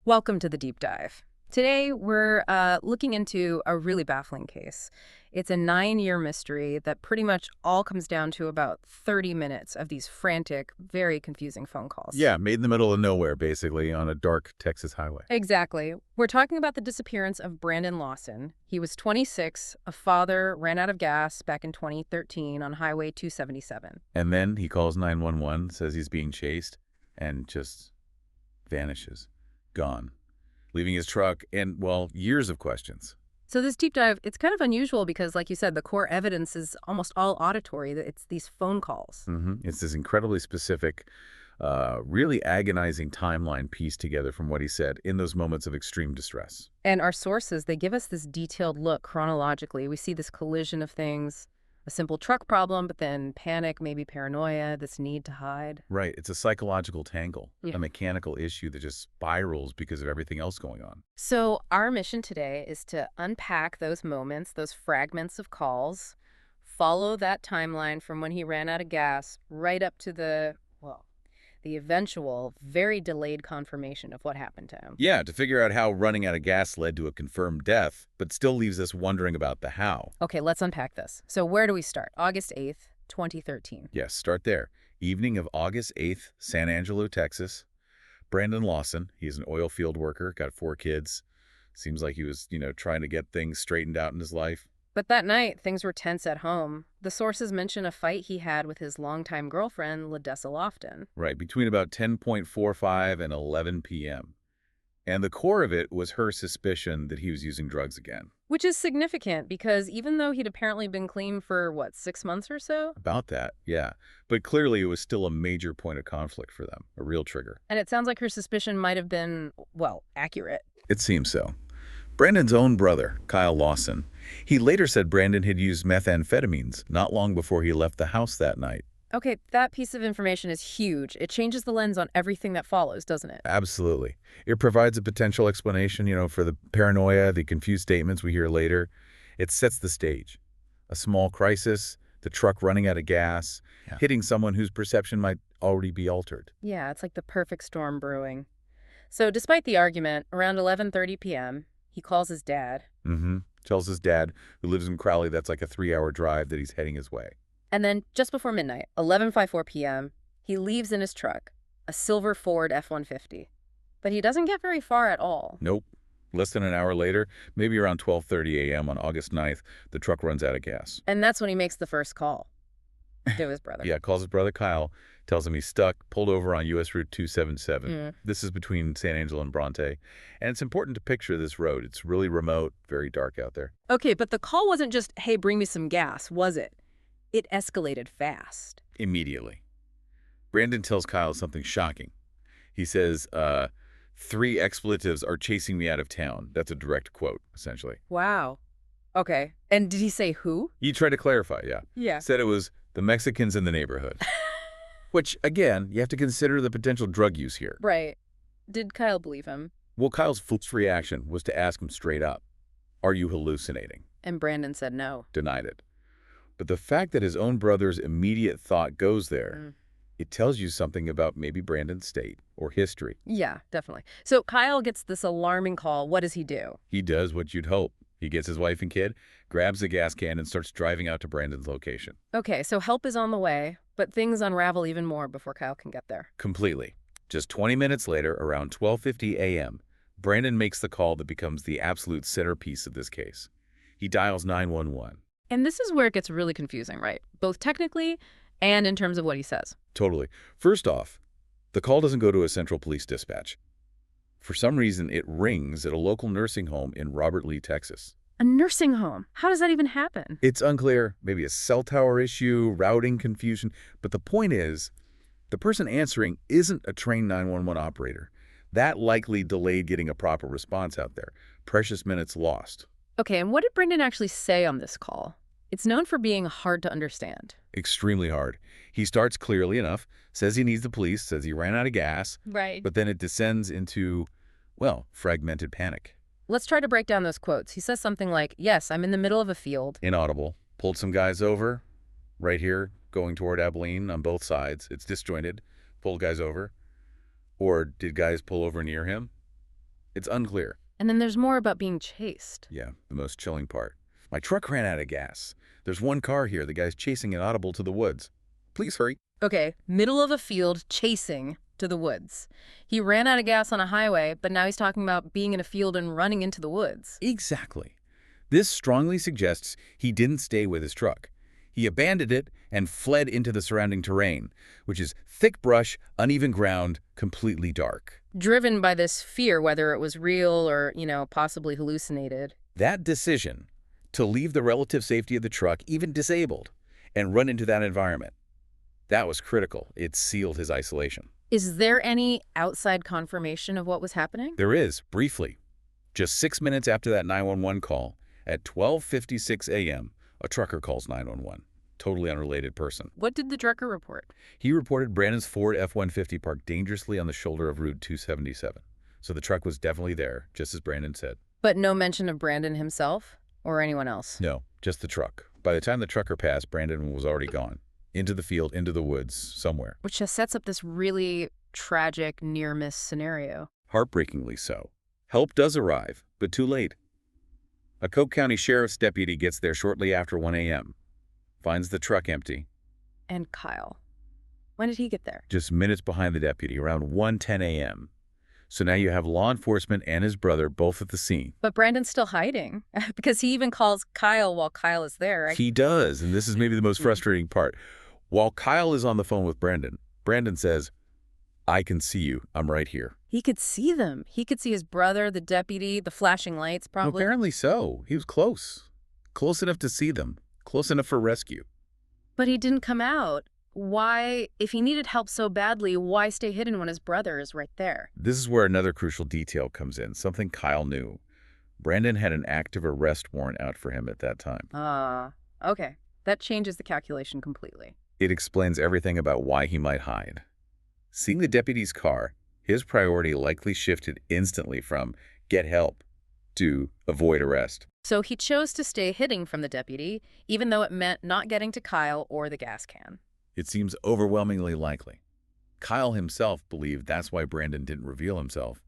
Welcome to the deep dive. Today, we're looking into a really baffling case. It's a 9-year mystery that pretty much all comes down to about 30 minutes of these frantic, very confusing phone calls. Yeah, made in the middle of nowhere, basically, on a dark Texas highway. Exactly. We're talking about the disappearance of Brandon Lawson. He was 26, a father, ran out of gas back in 2013 on Highway 277. And then he calls 911, says he's being chased, and just vanishes. Gone. Leaving his truck and, well, years of questions. So this deep dive, it's kind of unusual because, like you said, the core evidence is almost all auditory. It's these phone calls. It's this incredibly specific, really agonizing timeline pieced together from what he said in those moments of extreme distress. And our sources, they give us this detailed look chronologically. We see this collision of things, a simple truck problem, but then panic, maybe paranoia, this need to hide. Right. It's a psychological tangle, Yeah. a mechanical issue that just spirals because of everything else going on. So our mission today is to unpack those moments, those fragments of calls, follow that timeline from when he ran out of gas right up to the eventual, very delayed confirmation of what happened to him. Yeah, to figure out how running out of gas led to a confirmed death, but still leaves us wondering about the how. Okay, let's unpack this. So where do we start? August 8th, 2013. Yes, start there. Evening of August 8th, San Angelo, Texas. Brandon Lawson, he's an oil field worker, got 4 kids. Seems like he was, trying to get things straightened out in his life. But that night, things were tense at home. The sources mention a fight he had with his longtime girlfriend, Ladessa Lofton. Right, between about 10:45 and 11 p.m. And the core of it was her suspicion that he was using drugs again. Which is significant because even though he'd apparently been clean for, 6 months or so? About that, yeah. But clearly it was still a major point of conflict for them, a real trigger. And it sounds like her suspicion might have been, accurate. It seems so. Brandon's own brother, Kyle Lawson, he later said Brandon had used methamphetamines not long before he left the house that night. Okay, that piece of information is huge. It changes the lens on everything that follows, doesn't it? Absolutely. It provides a potential explanation, for the paranoia, the confused statements we hear later. It sets the stage. A small crisis, the truck running out of gas, hitting someone whose perception might already be altered. Yeah, it's like the perfect storm brewing. So despite the argument, around 11:30 p.m., he calls his dad. Tells his dad, who lives in Crowley, that's like a 3-hour drive, that he's heading his way. And then just before midnight, 11:54 p.m., he leaves in his truck, a silver Ford F-150. But he doesn't get very far at all. Nope. Less than an hour later, maybe around 12:30 a.m. on August 9th, the truck runs out of gas. And that's when he makes the first call to his brother. Yeah, calls his brother Kyle, tells him he's stuck, pulled over on U.S. Route 277. This is between San Angelo and Bronte. And it's important to picture this road. It's really remote, very dark out there. Okay, but the call wasn't just, hey, bring me some gas, was it? It escalated fast. Immediately. Brandon tells Kyle something shocking. He says, 3 expletives are chasing me out of town. That's a direct quote, essentially. Wow. Okay. And did he say who? He tried to clarify, yeah. Yeah. Said it was the Mexicans in the neighborhood. Which, again, you have to consider the potential drug use here. Right. Did Kyle believe him? Well, Kyle's first reaction was to ask him straight up, "Are you hallucinating?" And Brandon said no. Denied it. But the fact that his own brother's immediate thought goes there, it tells you something about maybe Brandon's state or history. Yeah, definitely. So Kyle gets this alarming call. What does he do? He does what you'd hope. He gets his wife and kid, grabs a gas can, and starts driving out to Brandon's location. Okay, so help is on the way, but things unravel even more before Kyle can get there. Completely. Just 20 minutes later, around 12:50 a.m., Brandon makes the call that becomes the absolute centerpiece of this case. He dials 911. And this is where it gets really confusing, right? Both technically and in terms of what he says. Totally. First off, the call doesn't go to a central police dispatch. For some reason, it rings at a local nursing home in Robert Lee, Texas. A nursing home? How does that even happen? It's unclear, maybe a cell tower issue, routing confusion, but the point is, the person answering isn't a trained 911 operator. That likely delayed getting a proper response out there. Precious minutes lost. Okay, and what did Brandon actually say on this call? It's known for being hard to understand. Extremely hard. He starts clearly enough, says he needs the police, says he ran out of gas, Right. but then it descends into, fragmented panic. Let's try to break down those quotes. He says something like, yes, I'm in the middle of a field. Inaudible. Pulled some guys over, right here, going toward Abilene on both sides. It's disjointed. Pulled guys over. Or did guys pull over near him? It's unclear. And then there's more about being chased. Yeah, the most chilling part. My truck ran out of gas. There's one car here. The guy's chasing it audible to the woods. Please hurry. Okay, middle of a field, chasing to the woods. He ran out of gas on a highway, but now he's talking about being in a field and running into the woods. Exactly. This strongly suggests he didn't stay with his truck. He abandoned it and fled into the surrounding terrain, which is thick brush, uneven ground, completely dark. Driven by this fear, whether it was real or, possibly hallucinated. That decision to leave the relative safety of the truck, even disabled, and run into that environment, that was critical. It sealed his isolation. Is there any outside confirmation of what was happening? There is, briefly. Just 6 minutes after that 911 call, at 12:56 a.m., a trucker calls 911. Totally unrelated person. What did the trucker report? He reported Brandon's Ford F-150 parked dangerously on the shoulder of Route 277. So the truck was definitely there, just as Brandon said. But no mention of Brandon himself or anyone else? No, just the truck. By the time the trucker passed, Brandon was already gone. Into the field, into the woods, somewhere. Which just sets up this really tragic near-miss scenario. Heartbreakingly so. Help does arrive, but too late. A Coke County Sheriff's deputy gets there shortly after 1 a.m., finds the truck empty. And Kyle. When did he get there? Just minutes behind the deputy, around 1:10 a.m. So now you have law enforcement and his brother both at the scene. But Brandon's still hiding, because he even calls Kyle while Kyle is there. He does, and this is maybe the most frustrating part. While Kyle is on the phone with Brandon, Brandon says, "I can see you. I'm right here." He could see them. He could see his brother, the deputy, the flashing lights, probably. Apparently so. He was close. Close enough to see them. Close enough for rescue. But he didn't come out. Why, if he needed help so badly, why stay hidden when his brother is right there? This is where another crucial detail comes in, something Kyle knew. Brandon had an active arrest warrant out for him at that time. Okay. That changes the calculation completely. It explains everything about why he might hide. Seeing the deputy's car, his priority likely shifted instantly from get help to avoid arrest. So he chose to stay hidden from the deputy, even though it meant not getting to Kyle or the gas can. It seems overwhelmingly likely. Kyle himself believed that's why Brandon didn't reveal himself.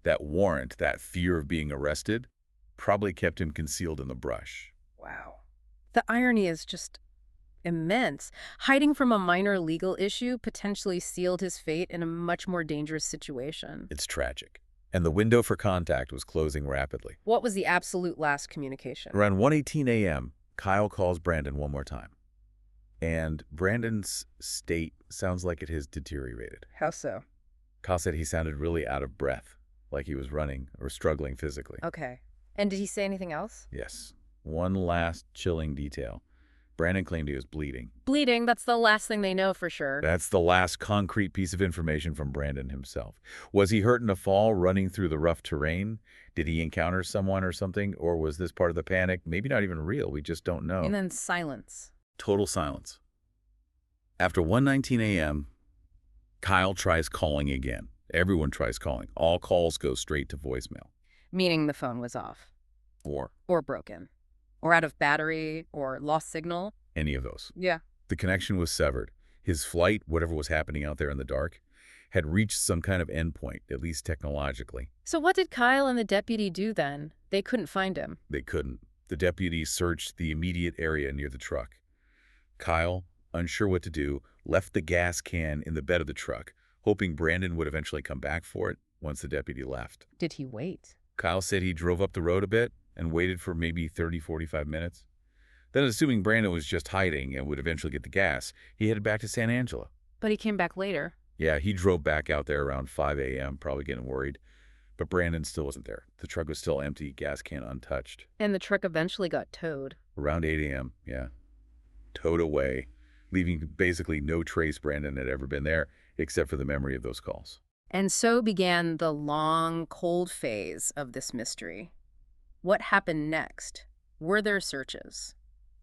That warrant, that fear of being arrested, probably kept him concealed in the brush. Wow. The irony is just immense. Hiding from a minor legal issue potentially sealed his fate in a much more dangerous situation. It's tragic. And the window for contact was closing rapidly. What was the absolute last communication? Around 1:18 a.m., Kyle calls Brandon one more time. And Brandon's state sounds like it has deteriorated. How so? Kyle said he sounded really out of breath, like he was running or struggling physically. Okay. And did he say anything else? Yes. One last chilling detail. Brandon claimed he was bleeding. Bleeding, that's the last thing they know for sure. That's the last concrete piece of information from Brandon himself. Was he hurt in a fall running through the rough terrain? Did he encounter someone or something? Or was this part of the panic? Maybe not even real. We just don't know. And then silence. Total silence. After 1:19 a.m., Kyle tries calling again. Everyone tries calling. All calls go straight to voicemail. Meaning the phone was off. Or broken. Or out of battery, or lost signal. Any of those. Yeah. The connection was severed. His flight, whatever was happening out there in the dark, had reached some kind of endpoint, at least technologically. So what did Kyle and the deputy do then? They couldn't find him. They couldn't. The deputies searched the immediate area near the truck. Kyle, unsure what to do, left the gas can in the bed of the truck, hoping Brandon would eventually come back for it once the deputy left. Did he wait? Kyle said he drove up the road a bit and waited for maybe 30, 45 minutes. Then, assuming Brandon was just hiding and would eventually get the gas, he headed back to San Angelo. But he came back later. Yeah, he drove back out there around 5 a.m., probably getting worried. But Brandon still wasn't there. The truck was still empty, gas can untouched. And the truck eventually got towed. Around 8 a.m., yeah. Towed away, leaving basically no trace Brandon had ever been there, except for the memory of those calls. And so began the long, cold phase of this mystery. What happened next? Were there searches?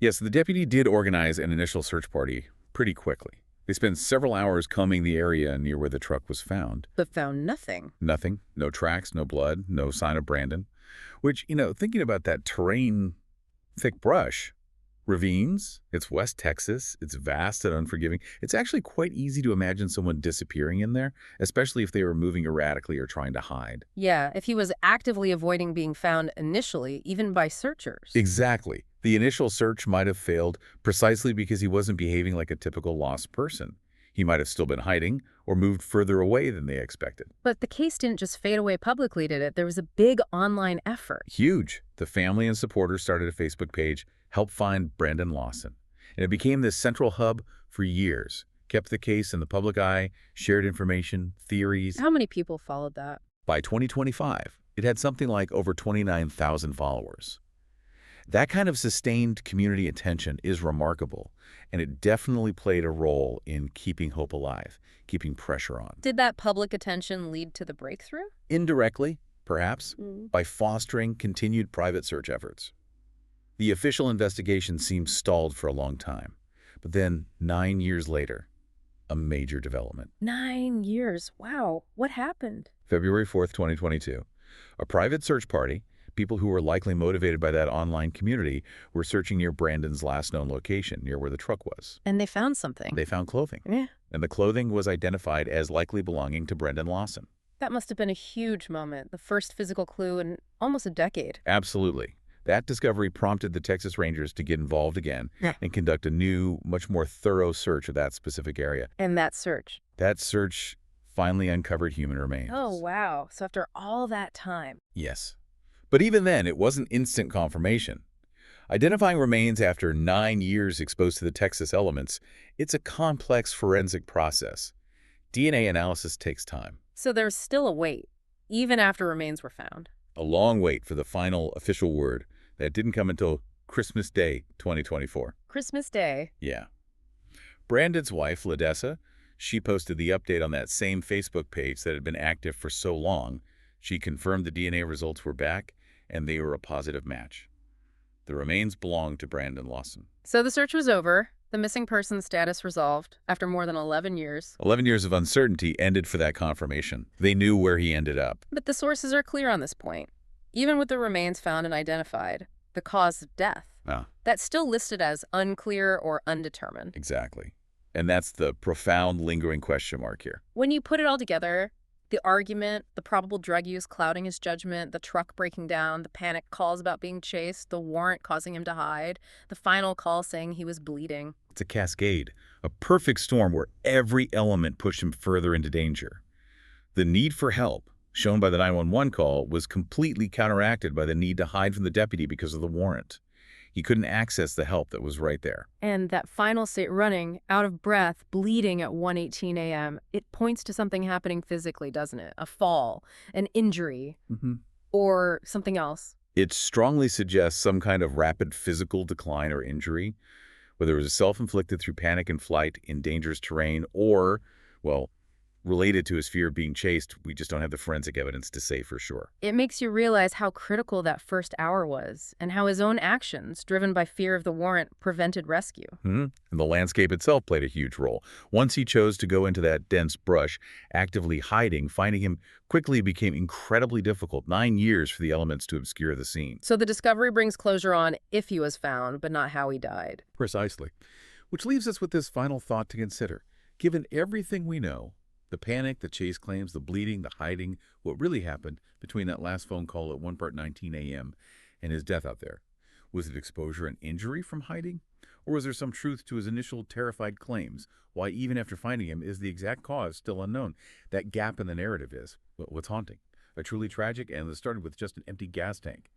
Yes, the deputy did organize an initial search party pretty quickly. They spent several hours combing the area near where the truck was found. But found nothing. Nothing. No tracks, no blood, no sign of Brandon. Which, thinking about that terrain, thick brush, Ravines, it's West Texas, it's vast and unforgiving. It's actually quite easy to imagine someone disappearing in there, especially if they were moving erratically or trying to hide. Yeah, if he was actively avoiding being found initially, even by searchers. Exactly. The initial search might have failed precisely because he wasn't behaving like a typical lost person. He might have still been hiding or moved further away than they expected. But the case didn't just fade away publicly, did it? There was a big online effort. Huge. The family and supporters started a Facebook page, Help Find Brandon Lawson. And it became this central hub for years, kept the case in the public eye, shared information, theories. How many people followed that? By 2025, it had something like over 29,000 followers. That kind of sustained community attention is remarkable, and it definitely played a role in keeping hope alive, keeping pressure on. Did that public attention lead to the breakthrough? Indirectly, perhaps, by fostering continued private search efforts. The official investigation seemed stalled for a long time, but then 9 years later, a major development. 9 years. Wow. What happened? February 4th, 2022. A private search party, people who were likely motivated by that online community, were searching near Brandon's last known location, near where the truck was. And they found something. They found clothing. Yeah. And the clothing was identified as likely belonging to Brandon Lawson. That must have been a huge moment, the first physical clue in almost a decade. Absolutely. That discovery prompted the Texas Rangers to get involved again and conduct a new, much more thorough search of that specific area. And that search. That search finally uncovered human remains. Oh, wow. So after all that time. Yes. But even then, it wasn't instant confirmation. Identifying remains after 9 years exposed to the Texas elements, it's a complex forensic process. DNA analysis takes time. So there's still a wait, even after remains were found. A long wait for the final official word that didn't come until Christmas Day, 2024. Christmas Day. Yeah. Brandon's wife, Ladessa, she posted the update on that same Facebook page that had been active for so long. She confirmed the DNA results were back, and they were a positive match. The remains belonged to Brandon Lawson. So the search was over, the missing person status resolved after more than 11 years. 11 years of uncertainty ended for that confirmation. They knew where he ended up. But the sources are clear on this point. Even with the remains found and identified, the cause of death, that's still listed as unclear or undetermined. Exactly. And that's the profound, lingering question mark here. When you put it all together, the argument, the probable drug use clouding his judgment, the truck breaking down, the panic calls about being chased, the warrant causing him to hide, the final call saying he was bleeding. It's a cascade, a perfect storm where every element pushed him further into danger. The need for help, shown by the 911 call, was completely counteracted by the need to hide from the deputy because of the warrant. He couldn't access the help that was right there. And that final state running, out of breath, bleeding at 1:18 a.m., it points to something happening physically, doesn't it? A fall, an injury, or something else. It strongly suggests some kind of rapid physical decline or injury, whether it was self-inflicted through panic in flight in dangerous terrain or, well, related to his fear of being chased. We just don't have the forensic evidence to say for sure. It makes you realize how critical that first hour was and how his own actions, driven by fear of the warrant, prevented rescue. And the landscape itself played a huge role. Once he chose to go into that dense brush, actively hiding, finding him quickly became incredibly difficult. 9 years for the elements to obscure the scene. So the discovery brings closure on if he was found, but not how he died. Precisely. Which leaves us with this final thought to consider. Given everything we know, the panic, the chase claims, the bleeding, the hiding, what really happened between that last phone call at 1:19 a.m. and his death out there. Was it exposure and injury from hiding? Or was there some truth to his initial terrified claims? Why, even after finding him, is the exact cause still unknown? That gap in the narrative is what's haunting. A truly tragic end that started with just an empty gas tank.